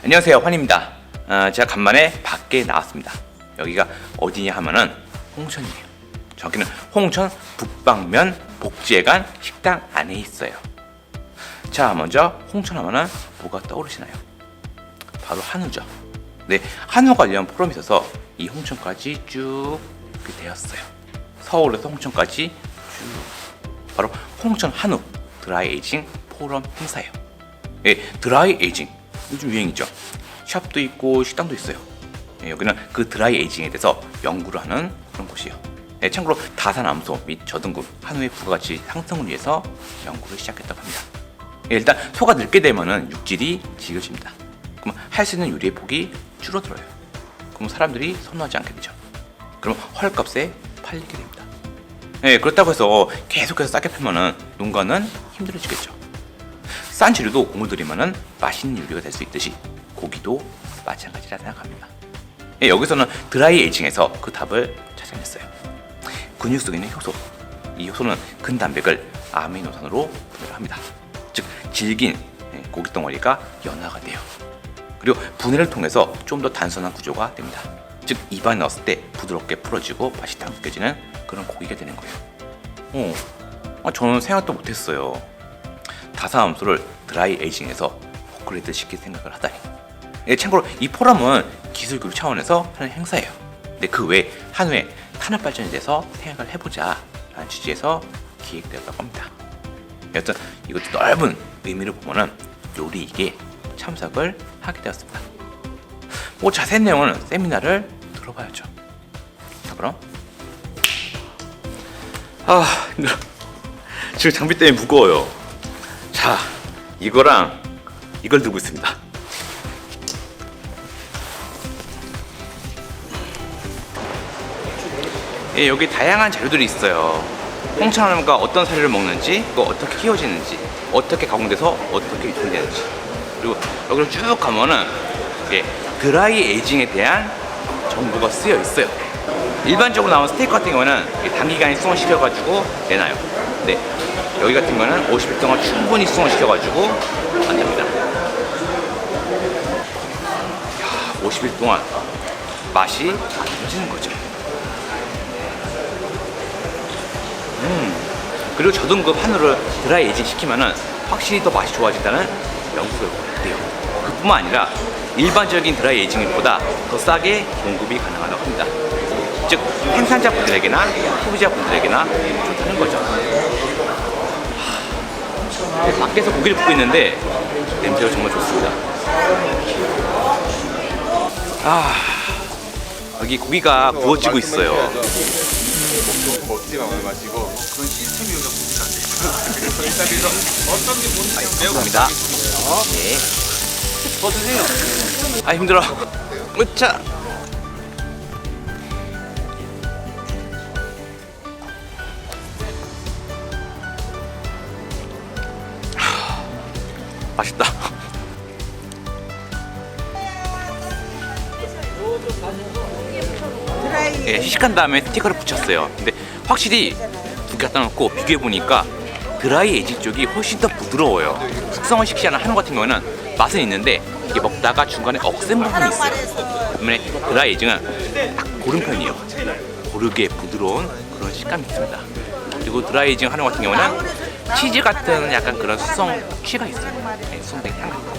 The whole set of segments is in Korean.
안녕하세요, 환입니다. 제가 간만에 밖에 나왔습니다. 여기가 어디냐 하면은 홍천이에요. 저기는 홍천 북방면 복지회관 식당 안에 있어요. 자, 먼저 홍천 하면은 뭐가 떠오르시나요? 바로 한우죠. 네, 한우 관련 포럼이 있어서 이 홍천까지 쭉 이렇게 되었어요. 서울에서 홍천까지 쭉 바로 홍천 한우 드라이 에이징 포럼 행사예요. 네, 드라이 에이징 요즘 유행이죠. 샵도 있고 식당도 있어요. 네, 여기는 그 드라이 에이징에 대해서 연구를 하는 그런 곳이에요. 네, 참고로 다산암소 및 저등급 한우의 부가가치 상승을 위해서 연구를 시작했다고 합니다. 네, 일단 소가 늙게 되면은 육질이 지겨집니다. 그럼 할 수 있는 요리의 폭이 줄어들어요. 그럼 사람들이 선호하지 않게 되죠. 그럼 헐값에 팔리게 됩니다. 네, 그렇다고 해서 계속해서 싸게 팔면은 농가는 힘들어지겠죠. 싼 재료도 공을 들이면은 맛있는 요리가 될 수 있듯이 고기도 마찬가지라 생각합니다. 네, 여기서는 드라이 에이징에서 그 답을 찾아냈어요. 근육 속에 있는 효소, 이 효소는 근단백을 아미노산으로 분해를 합니다. 즉 질긴 고기 덩어리가 연화가 돼요. 그리고 분해를 통해서 좀 더 단순한 구조가 됩니다. 즉 입안에 넣었을 때 부드럽게 풀어지고 맛이 딱 느껴지는 그런 고기가 되는 거예요. 저는 생각도 못했어요. 다산암소를 드라이 에이징에서 업그레이드 시킬 생각을 하다니. 네, 참고로 이 포럼은 기술 교류 차원에서 하는 행사예요. 근데 그 외에 한우의 탄압 발전에 대해서 생각을 해보자 라는 취지에서 기획되었다고 합니다. 여튼 이것도 넓은 의미를 보면은 요리익에 참석을 하게 되었습니다. 뭐 자세한 내용은 세미나를 들어봐야죠. 자, 그럼 힘들어. 지금 장비 때문에 무거워요. 자, 이거랑 이걸 들고 있습니다. 예, 여기 다양한 자료들이 있어요. 홍천한우가 어떤 사료를 먹는지, 또 어떻게 키워지는지, 어떻게 가공돼서 어떻게 유통되는지. 그리고 여기를 쭉 가면은 드라이 에이징에 대한 정보가 쓰여 있어요. 일반적으로 나온 스테이크 같은 경우는 단기간에 숙성시켜가지고 내놔요. 네, 여기 같은 거는 50일 동안 충분히 숙성시켜가지고 만듭니다. 50일 동안 맛이 안 느껴지는 거죠. 그리고 저등급 한우를 드라이 에이징 시키면은 확실히 더 맛이 좋아진다는 연구 결과가 있대요. 그뿐만 아니라 일반적인 드라이 에이징보다 더 싸게 공급이 가능하다고 합니다. 즉 생산자분들에게나 소비자분들에게나 좋다는 거죠. 밖에서 고기를 굽고 있는데 냄새가 정말 좋습니다. 여기 고기가 구워지고 있어요. 먹지만 마시고 그런 시스템이 여기가 구비가 안 돼 있어요. 어떤 게 뭔지 감사합니다. 네. 더 드세요. 힘들어. 으차. 맛있다. 예, 시식한 다음에 스티커를 붙였어요. 근데 확실히 두 개 갖다 놓고 비교해 보니까 드라이 에이징 쪽이 훨씬 더 부드러워요. 숙성을 시키지 않은 한우 같은 경우는 맛은 있는데 이게 먹다가 중간에 억센 부분이 있어요. 때문에 드라이 에이징은 딱 고른 편이에요. 고르게 부드러운 그런 식감이 있습니다. 그리고 드라이 에이징 한우 같은 경우는 치즈 같은 약간 그런 숙성 취가 있어요. 네, 숙성된 향 같은 거.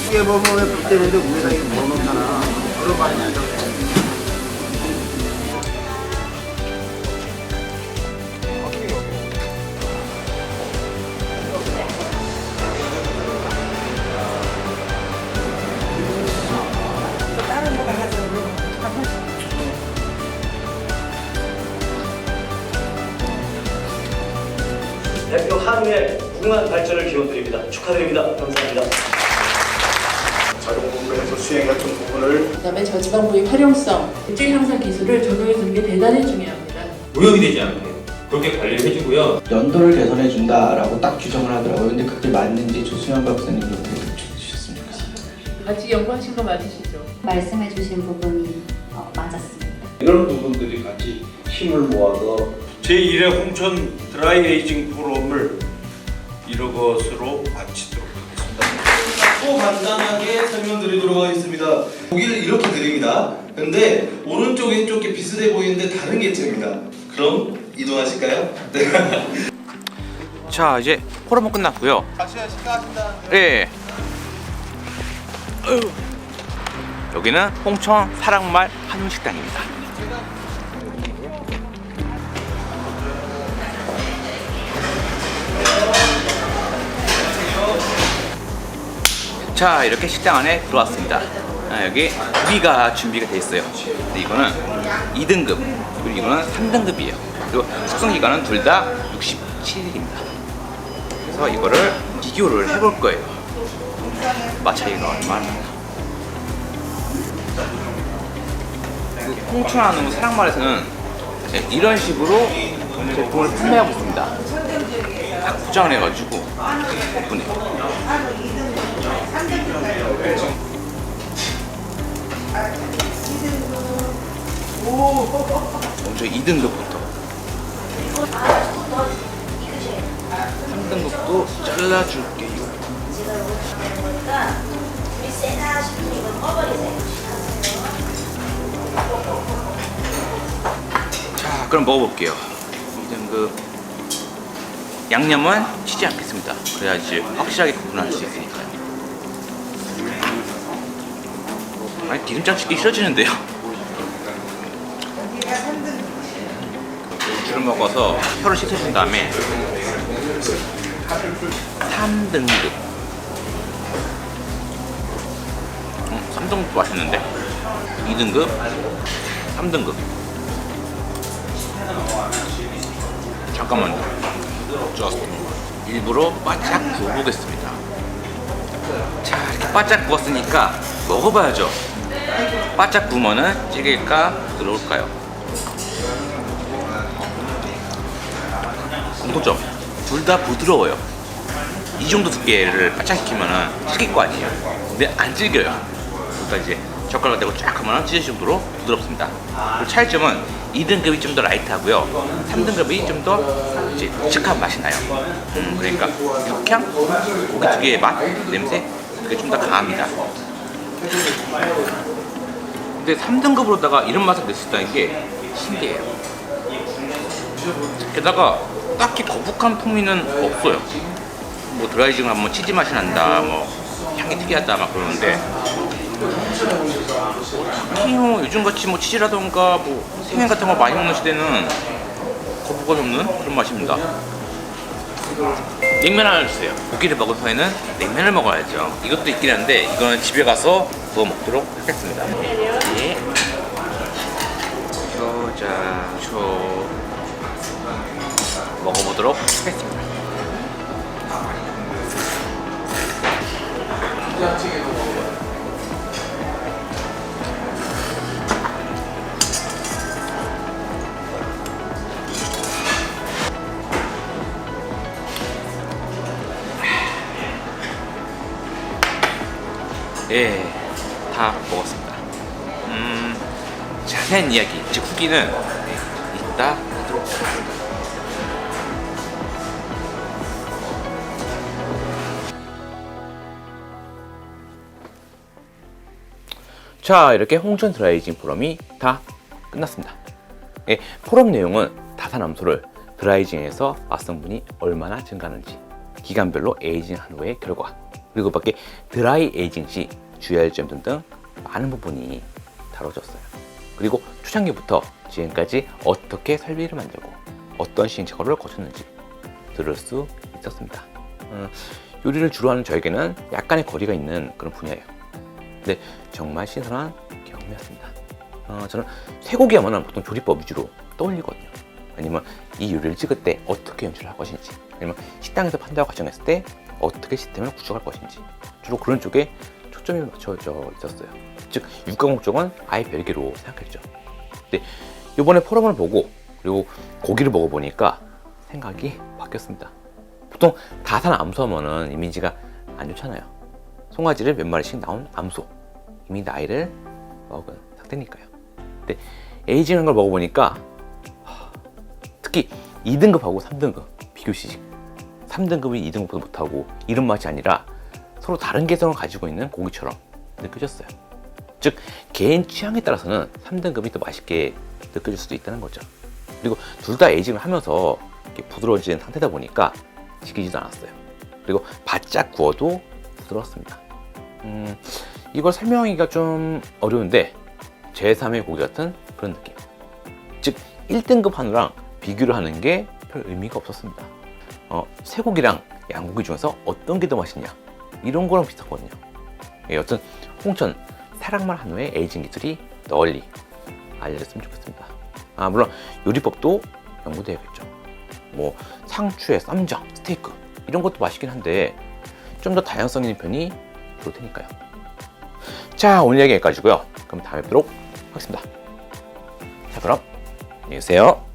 이게 보면 불 때는데 위에다 이거 넣어놓잖아. 그런 말이 아니라. 대표 한우의 무궁한 발전을 기원드립니다. 축하드립니다. 감사합니다. 자동공급에서 수행했던 부분을 그다음에 저지방 부위 활용성, 일질 향상 기술을 적용해 주는 게 대단히 중요합니다. 오염이 되지 않게 그렇게 관리를 해주고요. 연도를 개선해 준다라고 딱 규정을 하더라고요. 근데 그게 맞는지 조수현 박사님이 어떻게 주셨습니까? 같이 연구하신 거 맞으시죠? 말씀해주신 부분이 맞았습니다. 이런 부분들이 같이 힘을 모아서 제1회 홍천 드라이 에이징 포럼을 이런 것으로 마치도록 하겠습니다. 또 간단하게 설명드리도록 하겠습니다. 고기를 이렇게 드립니다. 근데 오른쪽 왼쪽 게 비슷해 보이는데 다른 개체입니다. 그럼 이동하실까요? 네. 자, 이제 포럼은 끝났고요. 다시 식사하신다는데요? 네. 여기는 홍천 사랑말 한우식당입니다. 자, 이렇게 식당 안에 들어왔습니다. 여기 고기가 준비가 되어 있어요. 근데 이거는 2등급, 그리고 이거는 3등급이에요. 그리고 숙성 기간은 둘 다 67일입니다. 그래서 이거를 비교를 해볼 거예요. 맛 차이가 얼마나 나나. 그 홍천 한우 사랑말에서는 이런 식으로 제품을 판매하고 있습니다. 다 포장을 해가지고 예쁘네요. 먼저 2등급부터 3등급도 잘라줄게요. 자, 그럼 먹어볼게요. 2등급 양념은 치지 않겠습니다. 그래야지 확실하게 구분할 수 있으니까요. 아니, 기름장 찍기 싫어지는데요. 줄을 먹어서 혀를 씻어준 다음에 3등급 3등급도 맛있는데 2등급 3등급 잠깐만요. 일부러 바짝 구워보겠습니다. 자, 이렇게 바짝 구웠으니까 먹어봐야죠. 바짝 구우면은 찌개일까 부드러울까요? 공통점, 둘 다 부드러워요. 이 정도 두께를 바짝 익히면은 찌개일 거 아니에요. 근데 안 질겨요. 그러니까 이제 젓가락 대고 쫙 하면은 찢을 정도로 부드럽습니다. 그리고 차이점은 2등급이 좀 더 라이트하고요. 3등급이 좀 더 이제 묵직한 맛이 나요. 그러니까 육향, 고기 특유의 맛, 냄새 그게 좀 더 강합니다. 근데 3등급으로다가 이런 맛을 낼 수 있다는 게 신기해요. 게다가 딱히 거북한 풍미는 없어요. 뭐 드라이징을 하면 치즈 맛이 난다, 뭐 향이 특이하다 막 그러는데 특히 뭐 요즘같이 뭐 치즈라던가 뭐 생면 같은 거 많이 먹는 시대는 거부감이 없는 그런 맛입니다. 냉면 하나 주세요. 고기를 먹은 후에는 냉면을 먹어야죠. 이것도 있긴 한데 이거는 집에 가서 구워 먹도록 하겠습니다. 예. 효자초 먹어보도록 하겠습니다. 예, 다 먹었습니다. 자세한 이야기, 즉 후기는 이따 하도록 하겠습니다. 자, 이렇게 홍천 드라이에이징 포럼이 다 끝났습니다. 예, 포럼 내용은 다산암소를 드라이징해서 맛성분이 얼마나 증가하는지, 기간별로 에이징한 후의 결과, 그리고 밖에 드라이 에이징 시 주의할 점 등등 많은 부분이 다뤄졌어요. 그리고 초창기부터 지금까지 어떻게 설비를 만들고 어떤 시행착오를 거쳤는지 들을 수 있었습니다. 요리를 주로 하는 저에게는 약간의 거리가 있는 그런 분야예요. 근데 정말 신선한 경험이었습니다. 저는 쇠고기 하면 보통 조리법 위주로 떠올리거든요. 아니면 이 요리를 찍을 때 어떻게 연출을 할 것인지, 아니면 식당에서 판다고 가정했을 때 어떻게 시스템을 구축할 것인지, 주로 그런 쪽에 초점이 맞춰져 있었어요. 즉 육가공 쪽은 아예 별개로 생각했죠. 근데 이번에 포럼을 보고 그리고 고기를 먹어보니까 생각이 바뀌었습니다. 보통 다산 암소하면은 이미지가 안 좋잖아요. 송아지를 몇 마리씩 낳은 암소, 이미 나이를 먹은 상태니까요. 근데 에이징한 걸 먹어보니까 특히 2등급하고 3등급 비교시식 3등급이 2등급보다 못하고 이런 맛이 아니라 서로 다른 개성을 가지고 있는 고기처럼 느껴졌어요. 즉 개인 취향에 따라서는 3등급이 더 맛있게 느껴질 수도 있다는 거죠. 그리고 둘 다 에이징을 하면서 이렇게 부드러워진 상태다 보니까 지키지도 않았어요. 그리고 바짝 구워도 부드러웠습니다. 이걸 설명하기가 좀 어려운데 제3의 고기 같은 그런 느낌. 즉 1등급 한우랑 비교를 하는 게 별 의미가 없었습니다. 쇠고기랑 양고기 중에서 어떤 게 더 맛있냐 이런 거랑 비슷하거든요. 여튼 홍천 사랑말 한우의 에이징 기술이 널리 알려졌으면 좋겠습니다. 물론 요리법도 연구돼야겠죠. 뭐 상추에 쌈장, 스테이크 이런 것도 맛있긴 한데 좀 더 다양성 있는 편이 좋을 테니까요. 자, 오늘 이야기 여기까지고요. 그럼 다음에 뵙도록 하겠습니다. 자, 그럼 안녕히 계세요.